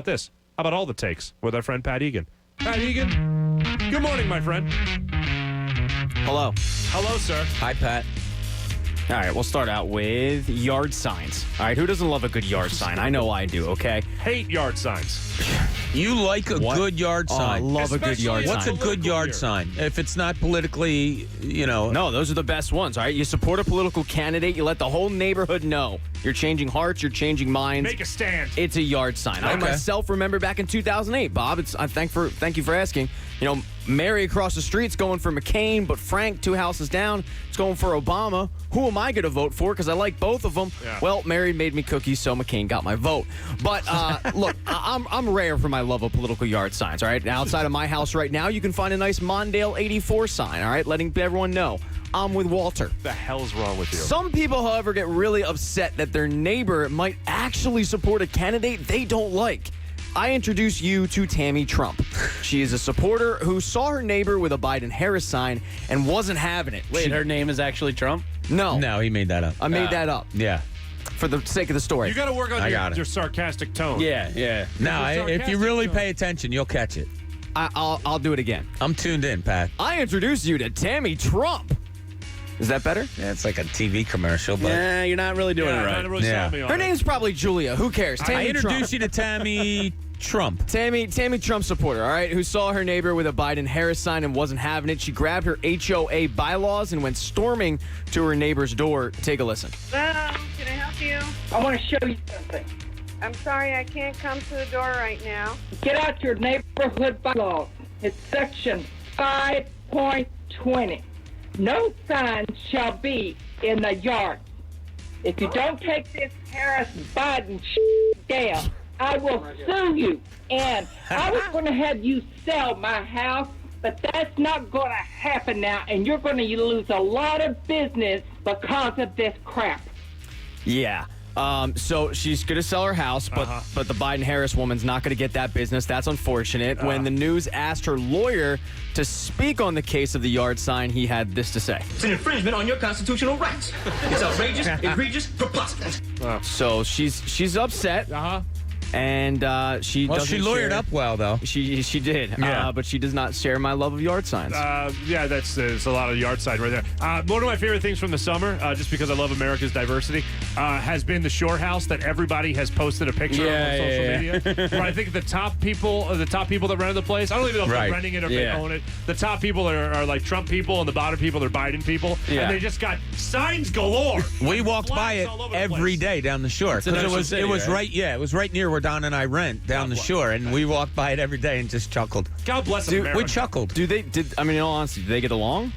this? How about all the takes with our friend Pat Egan? Pat Egan, good morning, my friend. Hello. Hello, sir. Hi, Pat. All right, we'll start out with yard signs. All right, who doesn't love a good yard sign? I know I do, okay? Hate yard signs. You like a good yard Oh, sign. I love a good Especially yard in sign. What's a good yard sign? If it's not politically, No, those are the best ones, all right? You support a political candidate, you let the whole neighborhood know. You're changing hearts, you're changing minds. Make a stand. It's a yard sign. I Okay. myself remember back in 2008, Bob. Thank you for asking. You know, Mary across the street's going for McCain, but Frank, 2 houses down, is going for Obama. Who am I going to vote for? Because I like both of them. Yeah. Well, Mary made me cookies, so McCain got my vote. But look, I'm rare for my love of political yard signs. All right, outside of my house right now, you can find a nice Mondale 84 sign. All right, letting everyone know I'm with Walter. What the hell's wrong with you? Some people, however, get really upset that their neighbor might actually support a candidate they don't like. I introduce you to Tammy Trump. She is a supporter who saw her neighbor with a Biden-Harris sign and wasn't having it. Wait, her name is actually Trump? No. no, he made that up. I made that up Yeah. for the sake of the story. You got to work on your sarcastic tone. Yeah. Now, if you sarcastic really tone. pay attention, you'll catch it. I'll do it again. I'm tuned in, Pat. I introduce you to Tammy Trump. Is that better? Yeah, it's like a TV commercial, but Yeah, you're not really doing Yeah, it right. not really Yeah. selling me on Her it. name's probably Julia. Who cares? I Tammy introduce Trump. you to Tammy Trump. Tammy Trump supporter, all right, who saw her neighbor with a Biden-Harris sign and wasn't having it. She grabbed her HOA bylaws and went storming to her neighbor's door. Take a listen. Hello, can I help you? I want to show you something. I'm sorry, I can't come to the door right now. Get out your neighborhood bylaws. It's section 5.20. No signs shall be in the yard. If you don't take this Harris-Biden down, I will sue you. And I was going to have you sell my house, but that's not going to happen now, and you're going to lose a lot of business because of this crap. Yeah. So she's going to sell her house, but the Biden-Harris woman's not going to get that business. That's unfortunate. When the news asked her lawyer to speak on the case of the yard sign, he had this to say. It's an infringement on your constitutional rights. It's outrageous, egregious, preposterous. So she's upset. And she Well, doesn't she lawyered share- up well, though. She did, Yeah. but she does not share my love of yard signs. Yeah, there's a lot of yard sign right there. One of my favorite things from the summer, just because I love America's diversity, has been the shore house that everybody has posted a picture of on social media. Where I think the top people that run the place, I don't even know if Right. they're renting it or if they own it. The top people are like Trump people, and the bottom people are Biden people. Yeah. And they just got signs galore. We walked by Flags it all over the every place. day down the shore. It's in 'Cause Ocean City, it was right? it was right near where Don and I rent down the shore, and we walked by it every day and just chuckled. God bless Dude, America. We chuckled. In all honesty, did they get along?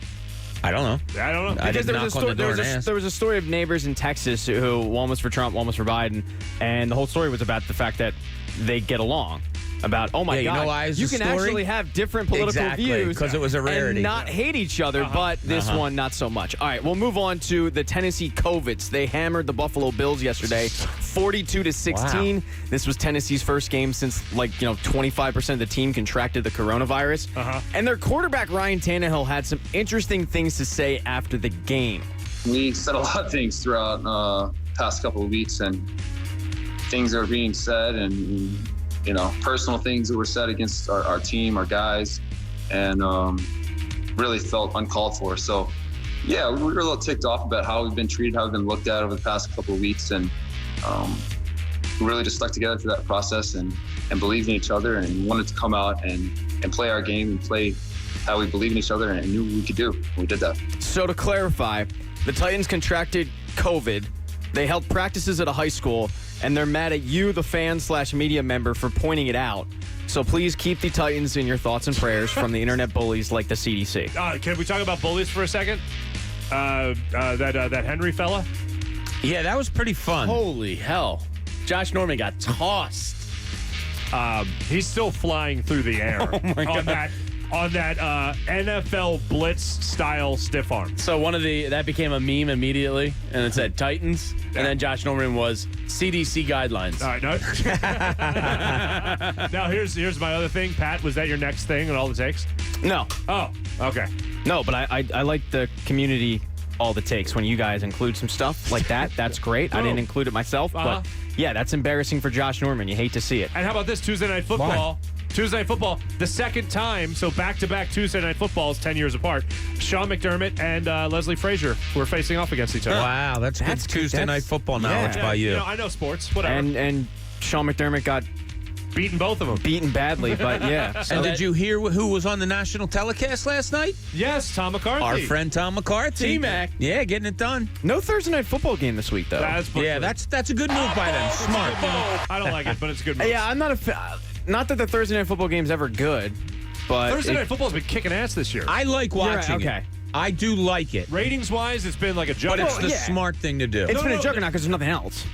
I don't know. I don't know. I Because didn't there was, knock on the door and ask. there was a story of neighbors in Texas who one was for Trump, one was for Biden, and the whole story was about the fact that they get along. About, oh my Yeah, you God, know why is you the can story? actually have different political Exactly, views 'cause it was a rarity. and not hate each other, but this one not so much. All right, we'll move on to the Tennessee Covids. They hammered the Buffalo Bills yesterday, 42-16. Wow. This was Tennessee's first game since 25% of the team contracted the coronavirus. And their quarterback Ryan Tannehill had some interesting things to say after the game. We said a lot of things throughout past couple of weeks, and things are being said, and personal things that were said against our team, our guys, and really felt uncalled for. So, yeah, we were a little ticked off about how we've been treated, how we've been looked at over the past couple of weeks, and we really just stuck together through that process and believed in each other and wanted to come out and play our game and play how we believe in each other and knew we could do. We did that. So to clarify, the Titans contracted COVID. They held practices at a high school, and they're mad at you, the fan/media member, for pointing it out. So please keep the Titans in your thoughts and prayers from the internet bullies like the CDC. Can we talk about bullies for a second? That Henry fella? Yeah, that was pretty fun. Holy hell. Josh Norman got tossed. He's still flying through the air on that NFL blitz style stiff arm. So that became a meme immediately, and it said Titans, and then Josh Norman was CDC guidelines. All right, no. Now here's my other thing. Pat, was that your next thing and all the takes? No. Oh, okay. No, but I like the community all the takes when you guys include some stuff like that. That's great. I didn't include it myself, but Yeah, that's embarrassing for Josh Norman. You hate to see it. And how about this Tuesday Night Football? Tuesday Night Football, the second time, so back-to-back Tuesday Night Footballs, 10 years apart. Sean McDermott and Leslie Frazier were facing off against each other. Wow, that's good Tuesday Night Football knowledge by you. I know sports, whatever. And Sean McDermott got beaten both of them. Beaten badly, but yeah. So and did you hear who was on the national telecast last night? Yes, Tom McCarthy. Our friend Tom McCarthy. T-Mac. Yeah, getting it done. No Thursday Night Football game this week, though. That's a good move by them. Smart. I don't like it, but it's a good move. Yeah, I'm not not that the Thursday Night Football game's ever good, but Thursday Night Football's been kicking ass this year. I like watching it. I do like it. Ratings-wise, it's been like a juggernaut. But it's the smart thing to do. It's been a juggernaut because there's nothing else.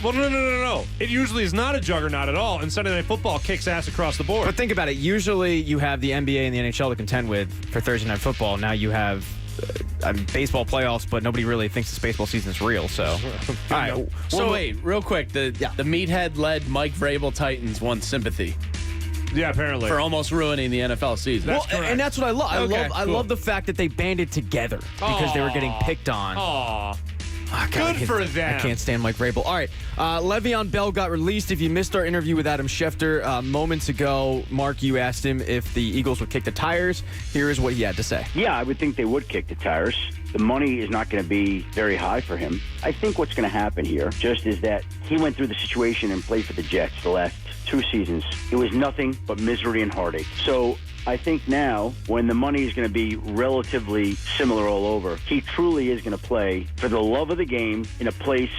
Well, no. It usually is not a juggernaut at all, and Sunday Night Football kicks ass across the board. But think about it. Usually you have the NBA and the NHL to contend with for Thursday Night Football. Now you have baseball playoffs, but nobody really thinks this baseball season is real. So, all right. So wait, real quick. The meathead-led Mike Vrabel Titans won sympathy. Yeah, apparently. For almost ruining the NFL season. And that's what I love. I love the fact that they banded together because they were getting picked on. Aww. Oh, God, good for them. I can't stand Mike Vrabel. All right. Le'Veon Bell got released. If you missed our interview with Adam Schefter moments ago, Mark, you asked him if the Eagles would kick the tires. Here is what he had to say. Yeah, I would think they would kick the tires. The money is not going to be very high for him. I think what's going to happen here just is that he went through the situation and played for the Jets the last 2 seasons. It was nothing but misery and heartache. So I think now, when the money is going to be relatively similar all over, he truly is going to play for the love of the game in a place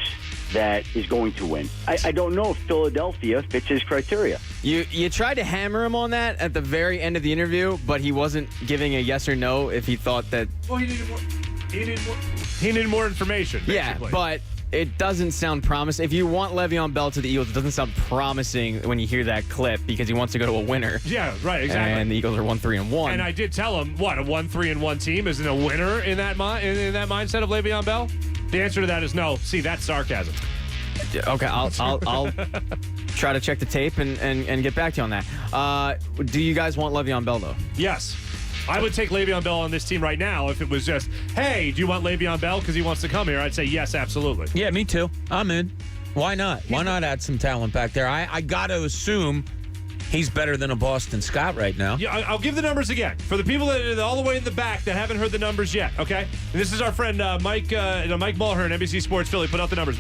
that is going to win. I don't know if Philadelphia fits his criteria. You tried to hammer him on that at the very end of the interview, but he wasn't giving a yes or no if he thought that... Well, he needed more information, basically. Yeah, but... It doesn't sound promising. If you want Le'Veon Bell to the Eagles, it doesn't sound promising when you hear that clip because he wants to go to a winner. Yeah, right, exactly. And the Eagles are 1-3-1. And I did tell him, what, a 1-3-1 team isn't a winner in that in that mindset of Le'Veon Bell? The answer to that is no. See, that's sarcasm. Okay, I'll try to check the tape and get back to you on that. Do you guys want Le'Veon Bell, though? Yes. I would take Le'Veon Bell on this team right now if it was just, hey, do you want Le'Veon Bell because he wants to come here? I'd say yes, absolutely. Yeah, me too. I'm in. Why not? Why not add some talent back there? I got to assume he's better than a Boston Scott right now. Yeah, I'll give the numbers again. For the people that are all the way in the back that haven't heard the numbers yet, okay? And this is our friend Mike Mulhern, NBC Sports Philly, put out the numbers.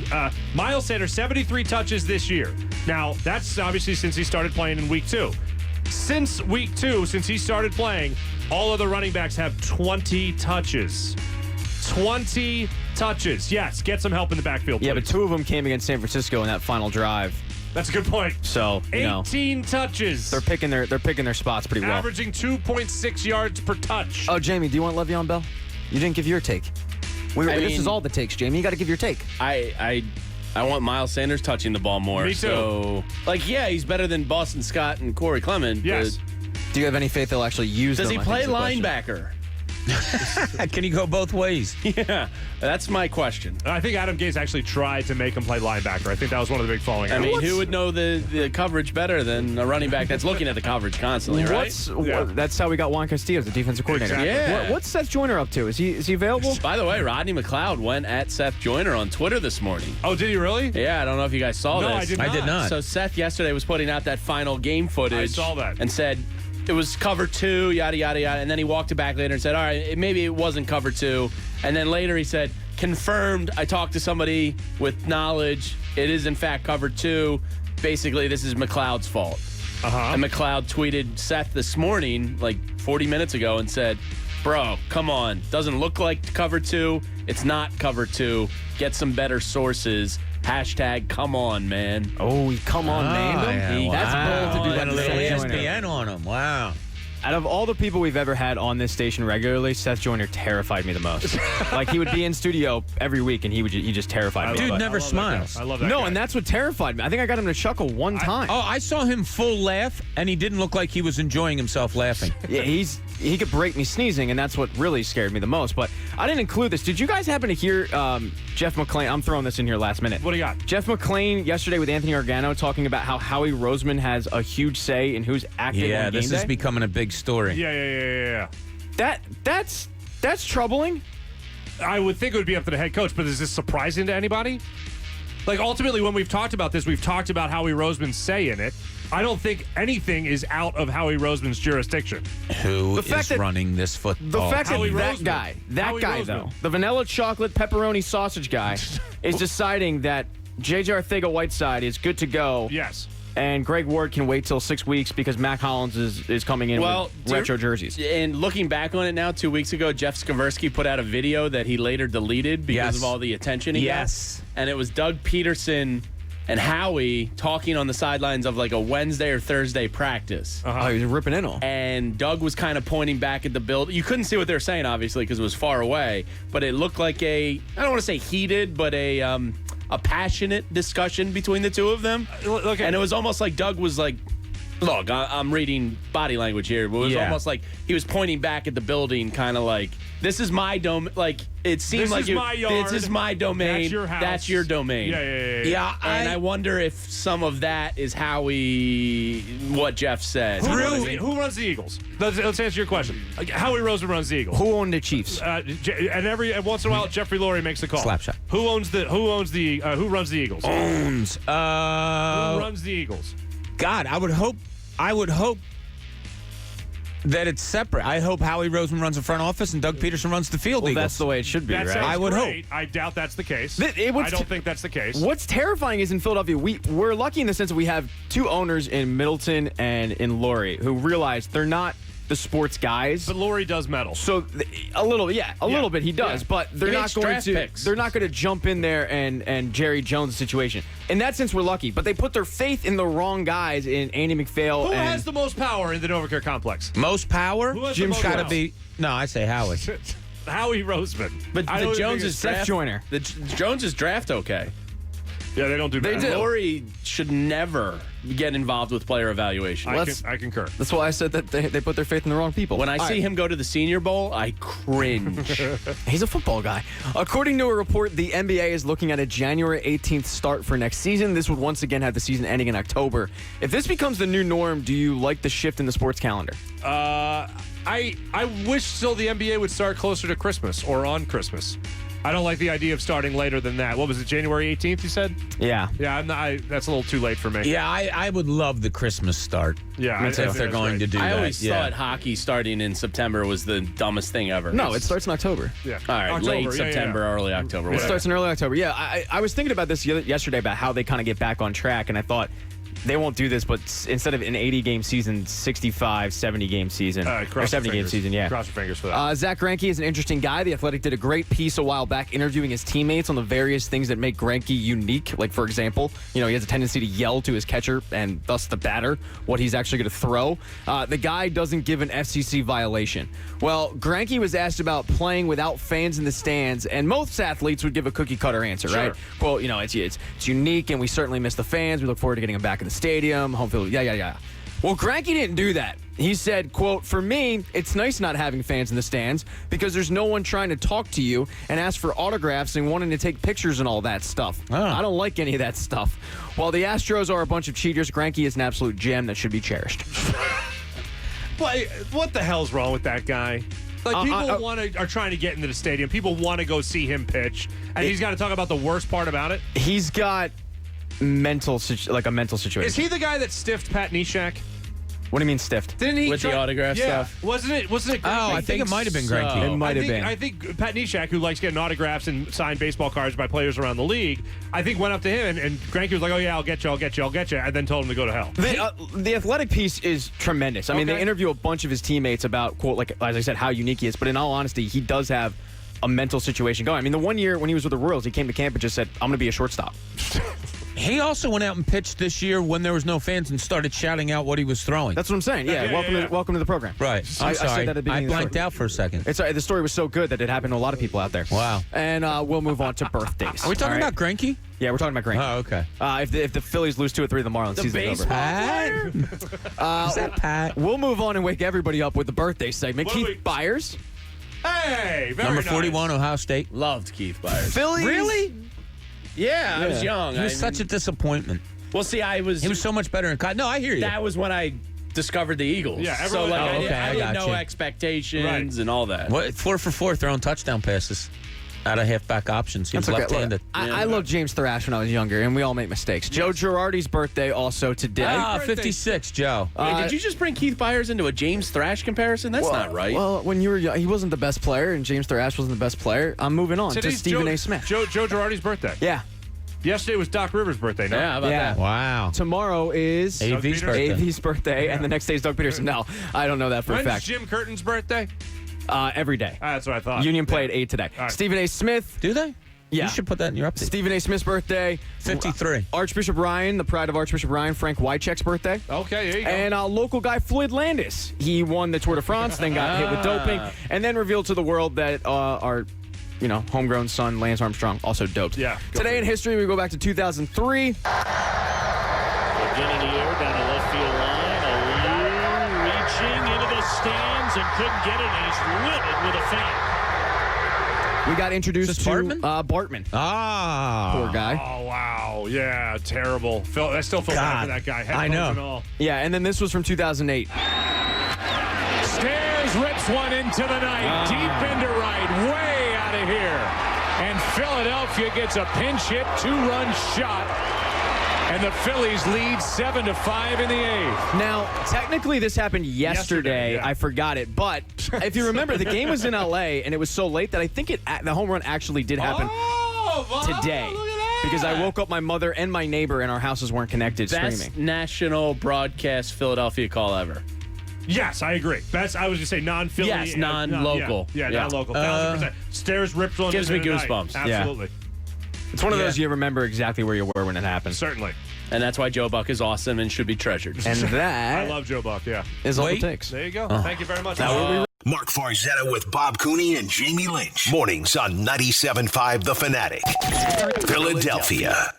Miles Sanders, 73 touches this year. Now, that's obviously since he started playing in week 2. Since week 2, since he started playing, all of the running backs have 20 touches. 20 touches. Yes, get some help in the backfield, please. Yeah, but 2 of them came against San Francisco in that final drive. That's a good point. So, 18 touches. They're picking their spots pretty well. Averaging 2.6 yards per touch. Oh, Jamie, do you want Le'Veon Bell? You didn't give your take. This is all the takes, Jamie. You got to give your take. I want Miles Sanders touching the ball more. Me too. So, he's better than Boston Scott and Corey Clement. Yes. Do you have any faith they'll actually use Does them? he play linebacker? Can he go both ways? Yeah, that's my question. I think Adam Gase actually tried to make him play linebacker. I think that was one of the big falling outs. I mean, who would know the coverage better than a running back that's looking at the coverage constantly, right? That's how we got Juan Castillo as the defensive coordinator. Exactly. Yeah. What's Seth Joyner up to? Is he available? By the way, Rodney McLeod went at Seth Joyner on Twitter this morning. Oh, did he really? Yeah, I don't know if you guys saw this. No, I did not. So Seth yesterday was putting out that final game footage. I saw that. And said it was cover 2, yada, yada, yada. And then he walked it back later and said, all right, maybe it wasn't cover 2. And then later he said, confirmed, I talked to somebody with knowledge. It is, in fact, cover 2. Basically, this is McLeod's fault. Uh-huh. And McLeod tweeted Seth this morning, 40 minutes ago, and said, bro, come on. Doesn't look like cover 2. It's not cover 2. Get some better sources. Hashtag come on, man. Oh, come on, man. Yeah, That's bold to do that. A little ESPN on him. Wow. Out of all the people we've ever had on this station regularly, Seth Joyner terrified me the most. He would be in studio every week, and he just terrified me. Dude never smiles. I love that No, guy. and that's what terrified me. I think I got him to chuckle one time. I saw him full laugh, and he didn't look like he was enjoying himself laughing. Yeah, he could break me sneezing, and that's what really scared me the most. But I didn't include this. Did you guys happen to hear Jeff McClain? I'm throwing this in here last minute. What do you got? Jeff McClain yesterday with Anthony Organo talking about how Howie Roseman has a huge say in who's acting on game this day. is becoming a big story. Yeah. That's troubling. I would think it would be up to the head coach, but is this surprising to anybody? Like, ultimately, when we've talked about this, we've talked about Howie Roseman's say in it. I don't think anything is out of Howie Roseman's jurisdiction. Who The fact is that- running this football? The fact that Howie that Roseman. guy, Howie Roseman. though, the vanilla chocolate pepperoni sausage guy, is deciding that J.J. Arcega-Whiteside is good to go. Yes. And Greg Ward can wait till 6 weeks because Mac Hollins is coming in with retro jerseys. And looking back on it now, 2 weeks ago, Jeff Skversky put out a video that he later deleted because Yes. of all the attention he Yes. got. And it was Doug Peterson and Howie talking on the sidelines of like a Wednesday or Thursday practice. Oh, he was ripping in on. And Doug was kind of pointing back at the build. You couldn't see what they were saying, obviously, because it was far away. But it looked like I don't want to say heated, but a passionate discussion between the two of them. Look, And it was almost like Doug was like, look, I'm reading body language here, but it was almost like he was pointing back at the building, kind of like, this is my domain. Like, it seemed This like is my yard. This is my domain. That's your house. That's your domain. Yeah. Yeah, And I wonder if some of that is what Jeff said. Who runs the Eagles? Let's answer your question. Howie Roseman runs the Eagles. Who owned the Chiefs? And every once in a while, Jeffrey Lurie makes the call. Slapshot. Who runs the Eagles? Owns. Who runs the Eagles? God, I would hope that it's separate. I hope Howie Roseman runs the front office and Doug Peterson runs the field. Well, Eagles. that's the way it should be, That right? sounds I would great. I doubt that's the case. I don't think that's the case. What's terrifying is in Philadelphia, we're lucky in the sense that we have two owners in Middleton and in Laurie who realize they're not the sports guys. But Lurie does meddle. So a little bit he does, but they're He not makes going draft to. picks. They're not going to jump in there and Jerry Jones the situation. In that sense, we're lucky. But they put their faith in the wrong guys in Andy McPhail. Who and has the most power in the Novacare complex? most power. Who has the Jim's most got to power? be. No, I say Howie. Howie Roseman. But I the don't think Joneses it's- Steph draft, Joyner. The Joneses draft okay. Yeah, they don't do that. Laurie should never get involved with player evaluation. I concur. That's why I said that they put their faith in the wrong people. When I All see right. him go to the Senior Bowl, I cringe. He's a football guy. According to a report, the NBA is looking at a January 18th start for next season. This would once again have the season ending in October. If this becomes the new norm, do you like the shift in the sports calendar? I wish still the NBA would start closer to Christmas or on Christmas. I don't like the idea of starting later than that. What was it, January 18th, you said? Yeah. Yeah, that's a little too late for me. Yeah, I would love the Christmas start. Yeah, if they're going to do I that. always thought hockey starting in September was the dumbest thing ever. No, it starts in October. Yeah. All right, October, late yeah, September, early October. It Whatever. starts in early October. Yeah, I was thinking about this yesterday about how they kind of get back on track, and I thought they won't do this, but instead of an 80-game season, 65, 70-game season. Or Cross your 70-game fingers. season, yeah. Cross your fingers for that. Zach Grienke is an interesting guy. The Athletic did a great piece a while back interviewing his teammates on the various things that make Grienke unique. Like, for example, he has a tendency to yell to his catcher and thus the batter what he's actually going to throw. The guy doesn't give an FCC violation. Well, Grienke was asked about playing without fans in the stands, and most athletes would give a cookie-cutter answer, Sure. right? Quote, it's unique, and we certainly miss the fans. We look forward to getting them back in the stadium, home field, yeah. Well, Grienke didn't do that. He said, quote, "For me, it's nice not having fans in the stands because there's no one trying to talk to you and ask for autographs and wanting to take pictures and all that stuff. Oh. I don't like any of that stuff. While the Astros are a bunch of cheaters, Grienke is an absolute gem that should be cherished." What the hell's wrong with that guy? Like, people are trying to get into the stadium. People want to go see him pitch, and he's got to talk about the worst part about it. He's got a mental situation. Is he the guy that stiffed Pat Neshek? What do you mean stiffed? Didn't he With the autograph stuff? Wasn't it? Grienke? Oh, I think it might have been Grienke. It might have been. I think Pat Neshek, who likes getting autographs and signed baseball cards by players around the league, I think went up to him and Grienke was like, "Oh yeah, I'll get you," and then told him to go to hell. The Athletic piece is tremendous. I mean, Okay. they interview a bunch of his teammates about, quote, like, as I said, how unique he is. But in all honesty, he does have a mental situation going. I mean, the one year when he was with the Royals, he came to camp and just said, "I'm going to be a shortstop." He also went out and pitched this year when there was no fans and started shouting out what he was throwing. That's what I'm saying. Yeah, welcome to the program. right. I I'm said sorry. that at the beginning of the blanked story. out for a second. The story was so good that it happened to a lot of people out there. Wow. And we'll move on to birthdays. Are we talking about Grienke? Yeah, we're talking about Grienke. Oh, okay. If the Phillies lose 2 or 3 of the Marlins, season's over. Pat? Is that Pat? We'll move on and wake everybody up with the birthday segment. What do Keith we- Byers. Hey, very Number nice. 41, Ohio State. Loved Keith Byers. Phillies. Really? Yeah, I was young. He was such a disappointment. Well, see, He was so much better in college. No, I hear you. that was when I discovered the Eagles. Yeah, so everyone- like Oh, I okay, I didn't got know you. expectations Right. and all that. What, 4 for 4 throwing touchdown passes. Out of halfback options. He's That's okay. left-handed. Look, I loved James Thrash when I was younger, and we all make mistakes. Joe Girardi's birthday also today. Ah, 56, Joe. Wait, did you just bring Keith Byers into a James Thrash comparison? That's not right. Well, when you were young, he wasn't the best player, and James Thrash wasn't the best player. I'm moving on to Stephen A. Smith. Joe Girardi's birthday. Yeah. Yesterday was Doc Rivers' birthday, no? Yeah, how about that? Wow. Tomorrow is AV's birthday. AV's birthday, and the next day is Doug Peterson. No, I don't know that for When's a fact. Jim Curtin's birthday? Every day. That's what I thought. Union play at 8 today. Right. Stephen A. Smith. Do they? Yeah. You should put that in your update. Stephen A. Smith's birthday. 53. Archbishop Ryan, the pride of Archbishop Ryan, Frank Wycheck's birthday. Okay, there you go. And local guy Floyd Landis. He won the Tour de France, then got hit with doping, and then revealed to the world that our homegrown son, Lance Armstrong, also doped. Yeah. Today in history, we go back to 2003. Again in the air, down the left field line. Alou reaching into the stands and couldn't get it, and he's livid with a fan. We got introduced Is this to Bartman? Bartman. Ah. Poor guy. Oh, wow. Yeah, terrible. I still feel bad for that guy. I know. And all. Yeah, and then this was from 2008. Stairs rips one into the night. Deep into right. Way out of here. And Philadelphia gets a pinch hit, 2-run shot. And the Phillies lead 7-5 in the 8th. Now, technically, this happened yesterday. Yeah. I forgot it. But if you remember, the game was in L.A., and it was so late that I think the home run actually did happen today. Look at that. Because I woke up my mother and my neighbor, and our houses weren't connected Best screaming. national broadcast Philadelphia call ever. Yes, I agree. That's I was going to say non-Philly. Yes, non-local. Yeah, Yeah. non-local. 1,000%. Stairs ripped one Gives into me the night. goosebumps. Absolutely. It's one of those you remember exactly where you were when it happened. Certainly. And that's why Joe Buck is awesome and should be treasured. And that I love Joe Buck, yeah. is all it takes. There you go. Thank you very much. Mark Farzetta with Bob Cooney and Jamie Lynch. Mornings on 97.5 The Fanatic. Philadelphia.